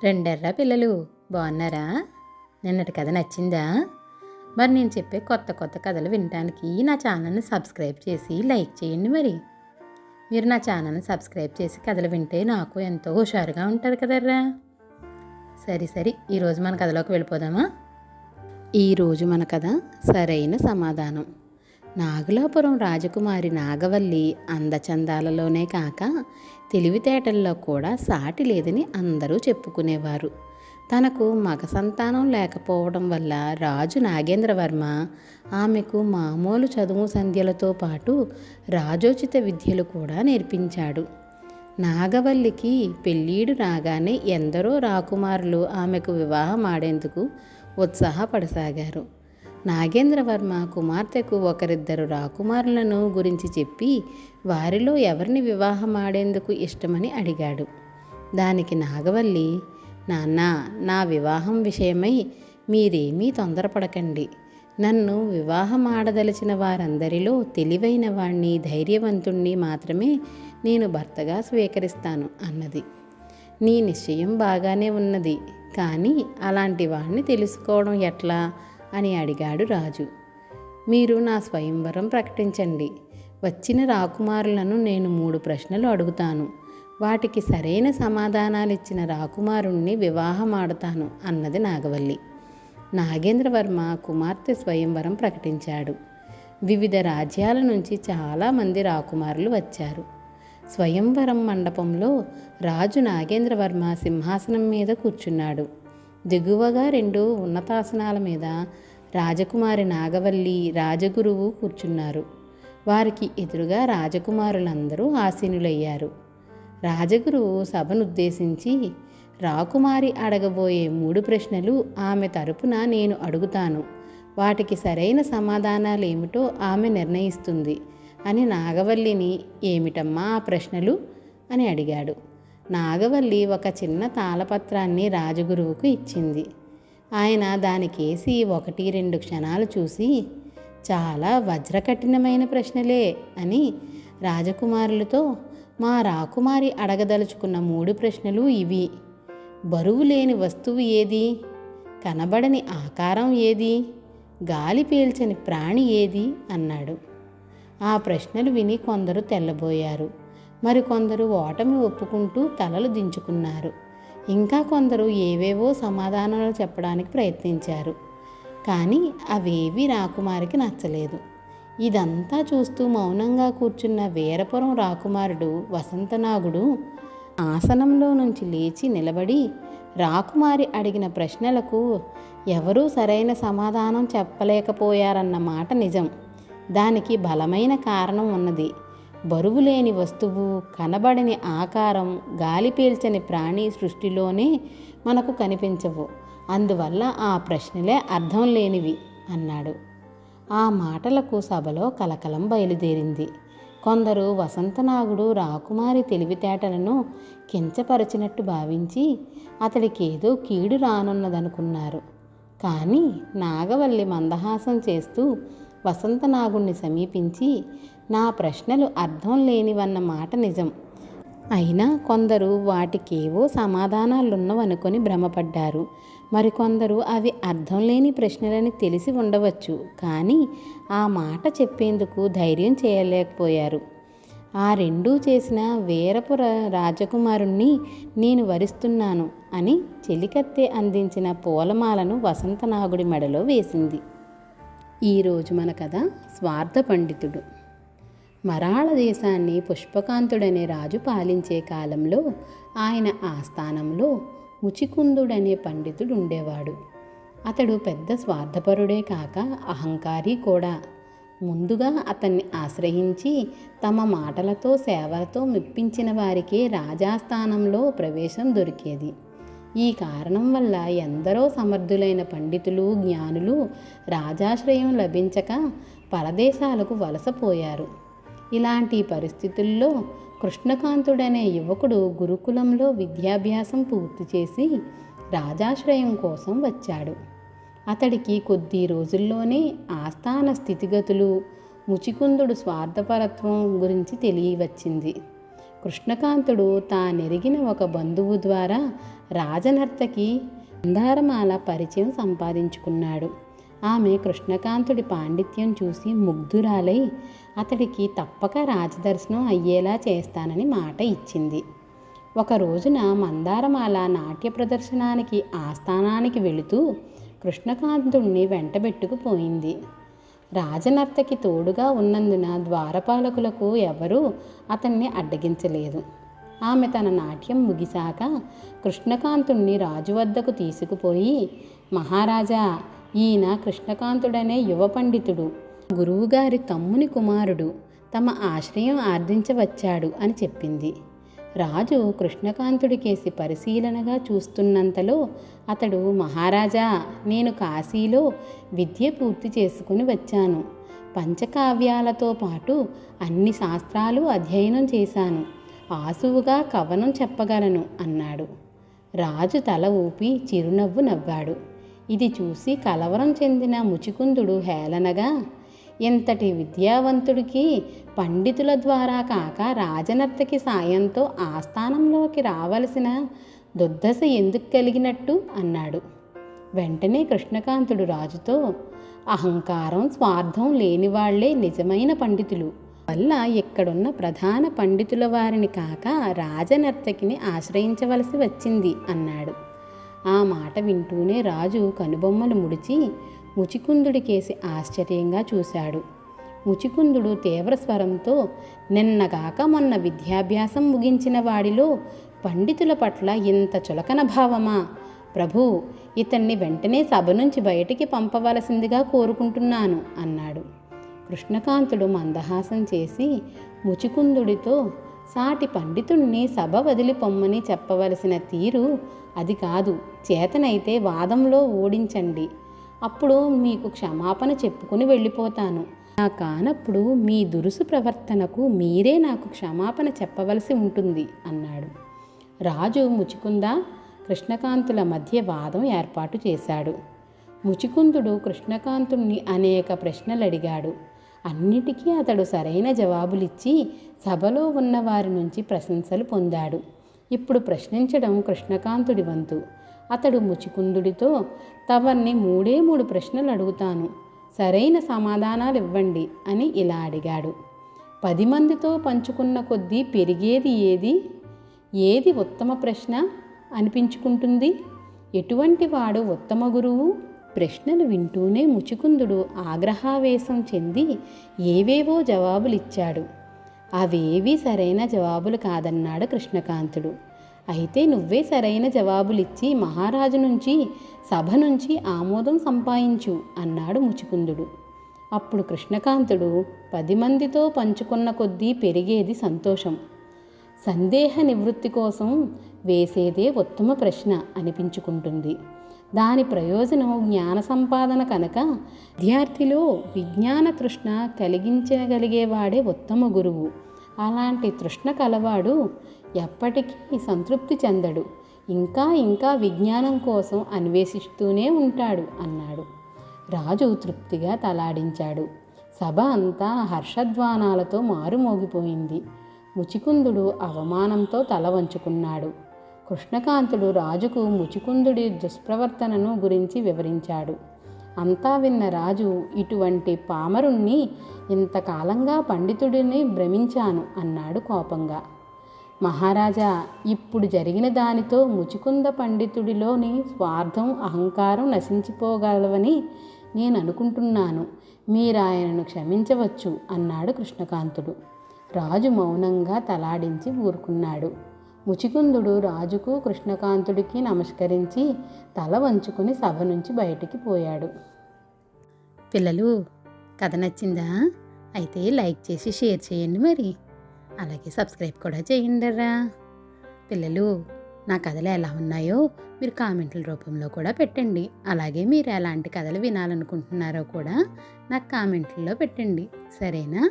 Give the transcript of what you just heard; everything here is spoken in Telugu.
రెండెర్ర పిల్లలు బాగున్నారా? నిన్నటి కథ నచ్చిందా? మరి నేను చెప్పే కొత్త కొత్త కథలు వినడానికి నా ఛానల్ని సబ్స్క్రైబ్ చేసి లైక్ చేయండి. మీరు నా ఛానల్ని సబ్స్క్రైబ్ చేసి కథలు వింటే నాకు ఎంతో హుషారుగా ఉంటుంది కదర్రా. సరే ఈరోజు మన కథలోకి వెళ్ళిపోదామా? ఈరోజు మన కథ సరైన సమాధానం. నాగులాపురం రాజకుమారి నాగవల్లి అందచందాలలోనే కాక తెలివితేటల్లో కూడా సాటి లేదని అందరూ చెప్పుకునేవారు. తనకు మగ సంతానం లేకపోవడం వల్ల రాజు నాగేంద్రవర్మ ఆమెకు మామూలు చదువు సంధ్యలతో పాటు రాజోచిత విద్యలు కూడా నేర్పించాడు. నాగవల్లికి పెళ్ళీడు రాగానే ఎందరో రాకుమారులు ఆమెకు వివాహం ఆడేందుకు ఉత్సాహపడసాగారు. నాగేంద్రవర్మ కుమార్తెకు ఒకరిద్దరు రాకుమారులను గురించి చెప్పి వారిలో ఎవరిని వివాహం ఆడేందుకు ఇష్టమని అడిగాడు. దానికి నాగవల్లి, నాన్న, నా వివాహం విషయమై మీరేమీ తొందరపడకండి. నన్ను వివాహం ఆడదలిచిన వారందరిలో తెలివైన వాణ్ణి, ధైర్యవంతుణ్ణి మాత్రమే నేను భర్తగా స్వీకరిస్తాను అన్నది. నీ నిశ్చయం బాగానే ఉన్నది, కానీ అలాంటి వాణ్ణి తెలుసుకోవడం ఎట్లా అని అడిగాడు రాజు. మీరు నా స్వయంవరం ప్రకటించండి. వచ్చిన రాకుమారులను నేను 3 ప్రశ్నలు అడుగుతాను. వాటికి సరైన సమాధానాలు ఇచ్చిన రాకుమారుణ్ణి వివాహం ఆడతాను అన్నది నాగవల్లి. నాగేంద్రవర్మ కుమార్తె స్వయంవరం ప్రకటించాడు. వివిధ రాజ్యాల నుంచి చాలామంది రాకుమారులు వచ్చారు. స్వయంవరం మండపంలో రాజు నాగేంద్రవర్మ సింహాసనం మీద కూర్చున్నాడు. దిగువగా 2 ఉన్నతాసనాల మీద రాజకుమారి నాగవల్లి, రాజగురువు కూర్చున్నారు. వారికి ఎదురుగా రాజకుమారులందరూ ఆసీనులయ్యారు. రాజగురువు సభనుద్దేశించి, రాకుమారి అడగబోయే 3 ప్రశ్నలు ఆమె తరపున నేను అడుగుతాను. వాటికి సరైన సమాధానాలేమిటో ఆమె నిర్ణయిస్తుంది అని నాగవల్లిని, ఏమిటమ్మా ఆ ప్రశ్నలు అని అడిగాడు. నాగవల్లి ఒక చిన్న తాళపత్రాన్ని రాజగురువుకు ఇచ్చింది. ఆయన దానికేసి 1-2 క్షణాలు చూసి, చాలా వజ్రకఠినమైన ప్రశ్నలే అని రాజకుమారులతో, మా రాకుమారి అడగదలుచుకున్న 3 ప్రశ్నలు ఇవి: బరువు లేని వస్తువు ఏది? కనబడని ఆకారం ఏది? గాలి పీల్చని ప్రాణి ఏది అన్నాడు. ఆ ప్రశ్నలు విని కొందరు తెల్లబోయారు. మరికొందరు ఓటమి ఒప్పుకుంటూ తలలు దించుకున్నారు. ఇంకా కొందరు ఏవేవో సమాధానాలు చెప్పడానికి ప్రయత్నించారు. కానీ అవేవీ రాకుమారికి నచ్చలేదు. ఇదంతా చూస్తూ మౌనంగా కూర్చున్న వీరపురం రాకుమారుడు వసంతనాగుడు ఆసనంలో నుంచి లేచి నిలబడి, రాకుమారి అడిగిన ప్రశ్నలకు ఎవరూ సరైన సమాధానం చెప్పలేకపోయారన్న మాట నిజం. దానికి బలమైన కారణం ఉన్నది. బరువు లేని వస్తువు, కనబడని ఆకారం, గాలి పీల్చని ప్రాణి సృష్టిలోనే మనకు కనిపించవు. అందువల్ల ఆ ప్రశ్నలే అర్థం లేనివి అన్నాడు. ఆ మాటలకు సభలో కలకలం బయలుదేరింది. కొందరు వసంతనాగుడు రాకుమారి తెలివితేటలను కించపరిచినట్టు భావించి అతడికేదో కీడు రానున్నదనుకున్నారు. కానీ నాగవల్లి మందహాసం చేస్తూ వసంతనాగుణ్ణి సమీపించి, నా ప్రశ్నలు అర్థం లేనివన్న మాట నిజం. అయినా కొందరు వాటికేవో సమాధానాలున్నవనుకొని భ్రమపడ్డారు. మరికొందరు అవి అర్థం లేని ప్రశ్నలని తెలిసి ఉండవచ్చు, కానీ ఆ మాట చెప్పేందుకు ధైర్యం చేయలేకపోయారు. ఆ 2 చేసిన వీరపుర రాజకుమారుణ్ణి నేను వరిస్తున్నాను అని చెలికత్తె అందించిన పూలమాలను వసంతనాగుడి మెడలో వేసింది. ఈరోజు మన కథ స్వార్థ పండితుడు. మరాళ దేశాన్ని పుష్పకాంతుడనే రాజు పాలించే కాలంలో ఆయన ఆస్థానంలో ముచికుందుడనే పండితుడు ఉండేవాడు. అతడు పెద్ద స్వార్థపరుడే కాక అహంకారి కూడా. ముందుగా అతన్ని ఆశ్రయించి తమ మాటలతో సేవలతో మెప్పించిన వారికే రాజాస్థానంలో ప్రవేశం దొరికేది. ఈ కారణం వల్ల ఎందరో సమర్థులైన పండితులు, జ్ఞానులు రాజాశ్రయం లభించక పరదేశాలకు వలసపోయారు. ఇలాంటి పరిస్థితుల్లో కృష్ణకాంతుడనే యువకుడు గురుకులంలో విద్యాభ్యాసం పూర్తి చేసి రాజాశ్రయం కోసం వచ్చాడు. అతడికి కొద్ది రోజుల్లోనే ఆస్థాన స్థితిగతులు, ముచికుందుడు స్వార్థపరత్వం గురించి తెలియవచ్చింది. కృష్ణకాంతుడు తానెరిగిన ఒక బంధువు ద్వారా రాజనర్తకి మందారమాల పరిచయం సంపాదించుకున్నాడు. ఆమె కృష్ణకాంతుడి పాండిత్యం చూసి ముగ్ధురాలై అతడికి తప్పక రాజదర్శనం అయ్యేలా చేస్తానని మాట ఇచ్చింది. ఒక రోజున మందారమాల నాట్య ప్రదర్శనానికి ఆస్థానానికి వెళుతూ కృష్ణకాంతుణ్ణి వెంటబెట్టుకుపోయింది. రాజనర్తకి తోడుగా ఉన్నందున ద్వారపాలకులకు ఎవరూ అతన్ని అడ్డగించలేదు. ఆమె తన నాట్యం ముగిశాక కృష్ణకాంతుణ్ణి రాజు వద్దకు తీసుకుపోయి, మహారాజా, ఈయన కృష్ణకాంతుడనే యువ పండితుడు, గురువుగారి తమ్ముని కుమారుడు, తమ ఆశ్రయం ఆర్జించవచ్చాడు అని చెప్పింది. రాజు కృష్ణకాంతుడి కేసి పరిశీలనగా చూస్తున్నంతలో అతడు, మహారాజా, నేను కాశీలో విద్య పూర్తి చేసుకుని వచ్చాను. పంచకావ్యాలతో పాటు అన్ని శాస్త్రాలు అధ్యయనం చేశాను. ఆసువుగా కవనం చెప్పగలను అన్నాడు. రాజు తల ఊపి చిరునవ్వు నవ్వాడు. ఇది చూసి కలవరం చెందిన ముచికుందుడు హేళనగా, ఎంతటి విద్యావంతుడికి పండితుల ద్వారా కాక రాజనర్తకి సాయంతో ఆస్థానంలోకి రావలసిన దుర్దశ ఎందుకు కలిగినట్టు అన్నాడు. వెంటనే కృష్ణకాంతుడు రాజుతో, అహంకారం, స్వార్థం లేనివాళ్లే నిజమైన పండితులు. వల్ల ఇక్కడున్న ప్రధాన పండితుల వారిని కాక రాజనర్తకిని ఆశ్రయించవలసి వచ్చింది అన్నాడు. ఆ మాట వింటూనే రాజు కనుబొమ్మలు ముడిచి ముచికుందుడి కేసి ఆశ్చర్యంగా చూశాడు. ముచికుందుడు తీవ్ర స్వరంతో, నిన్నగాక మొన్న విద్యాభ్యాసం ముగించిన వాడిలో పండితుల పట్ల ఇంత చులకన భావమా? ప్రభూ, ఇతన్ని వెంటనే సభ నుంచి బయటికి పంపవలసిందిగా కోరుకుంటున్నాను అన్నాడు. కృష్ణకాంతుడు మందహాసం చేసి ముచికుందుడితో, సాటి పండితుణ్ణి సభ వదిలి పొమ్మని చెప్పవలసిన తీరు అది కాదు. చేతనైతే వాదంలో ఓడించండి. అప్పుడు మీకు క్షమాపణ చెప్పుకుని వెళ్ళిపోతాను. నా కానప్పుడు మీ దురుసు ప్రవర్తనకు మీరే నాకు క్షమాపణ చెప్పవలసి ఉంటుంది అన్నాడు. రాజు ముచికుంద కృష్ణకాంతుల మధ్య వాదం ఏర్పాటు చేశాడు. ముచికుందుడు కృష్ణకాంతుణ్ణి అనేక ప్రశ్నలు అడిగాడు. అన్నిటికీ అతడు సరైన జవాబులిచ్చి సభలో ఉన్న వారి నుంచి ప్రశంసలు పొందాడు. ఇప్పుడు ప్రశ్నించడం కృష్ణకాంతుడి వంతు. అతడు ముచికుందుడితో, తవర్ని 3 ప్రశ్నలు అడుగుతాను, సరైన సమాధానాలు ఇవ్వండి అని ఇలా అడిగాడు. 10 మందితో పంచుకున్న కొద్దీ పెరిగేది ఏది? ఏది ఉత్తమ ప్రశ్న అనిపించుకుంటుంది? ఎటువంటి వాడు ఉత్తమ గురువు? ప్రశ్నలు వింటూనే ముచికుందుడు ఆగ్రహావేశం చెంది ఏవేవో జవాబులిచ్చాడు. అవేవీ సరైన జవాబులు కాదన్నాడు కృష్ణకాంతుడు. అయితే నువ్వే సరైన జవాబులిచ్చి మహారాజు నుంచి, సభ నుంచి ఆమోదం సంపాదించు అన్నాడు ముచికుందుడు. అప్పుడు కృష్ణకాంతుడు, 10 మందితో పంచుకున్న కొద్దీ పెరిగేది సంతోషం. సందేహ నివృత్తి కోసం వేసేదే ఉత్తమ ప్రశ్న అనిపించుకుంటుంది. దాని ప్రయోజనం జ్ఞాన సంపాదన కనుక విద్యార్థిలో విజ్ఞాన తృష్ణ కలిగించగలిగేవాడే ఉత్తమ గురువు. అలాంటి తృష్ణ కలవాడు ఎప్పటికీ సంతృప్తి చెందడు. ఇంకా ఇంకా విజ్ఞానం కోసం అన్వేషిస్తూనే ఉంటాడు అన్నాడు. రాజు తృప్తిగా తలాడించాడు. సభ అంతా హర్షధ్వానాలతో మారుమోగిపోయింది. ముచికుందుడు అవమానంతో తల వంచుకున్నాడు. కృష్ణకాంతుడు రాజుకు ముచికుందుడి దుష్ప్రవర్తనను గురించి వివరించాడు. అంతా విన్న రాజు, ఇటువంటి పామరుణ్ణి ఇంతకాలంగా పండితుడిని భ్రమించాను అన్నాడు కోపంగా. మహారాజా, ఇప్పుడు జరిగిన దానితో ముచికుంద పండితుడిలోని స్వార్థం, అహంకారం నశించిపోగలవని నేను అనుకుంటున్నాను. మీరాయనను క్షమించవచ్చు అన్నాడు కృష్ణకాంతుడు. రాజు మౌనంగా తలాడించి ఊరుకున్నాడు. ముచికుందుడు రాజుకు కృష్ణకాంతుడికి నమస్కరించి తల వంచుకుని సభ నుంచి బయటికి పోయాడు. పిల్లలు, కథ నచ్చిందా? అయితే లైక్ చేసి షేర్ చేయండి. మరి అలాగే సబ్స్క్రైబ్ కూడా చేయండిరా. పిల్లలు, నా కథలు ఎలా ఉన్నాయో మీరు కామెంట్ల రూపంలో కూడా పెట్టండి. అలాగే మీరు ఎలాంటి కథలు వినాలనుకుంటున్నారో కూడా నాకు కామెంట్లలో పెట్టండి. సరేనా?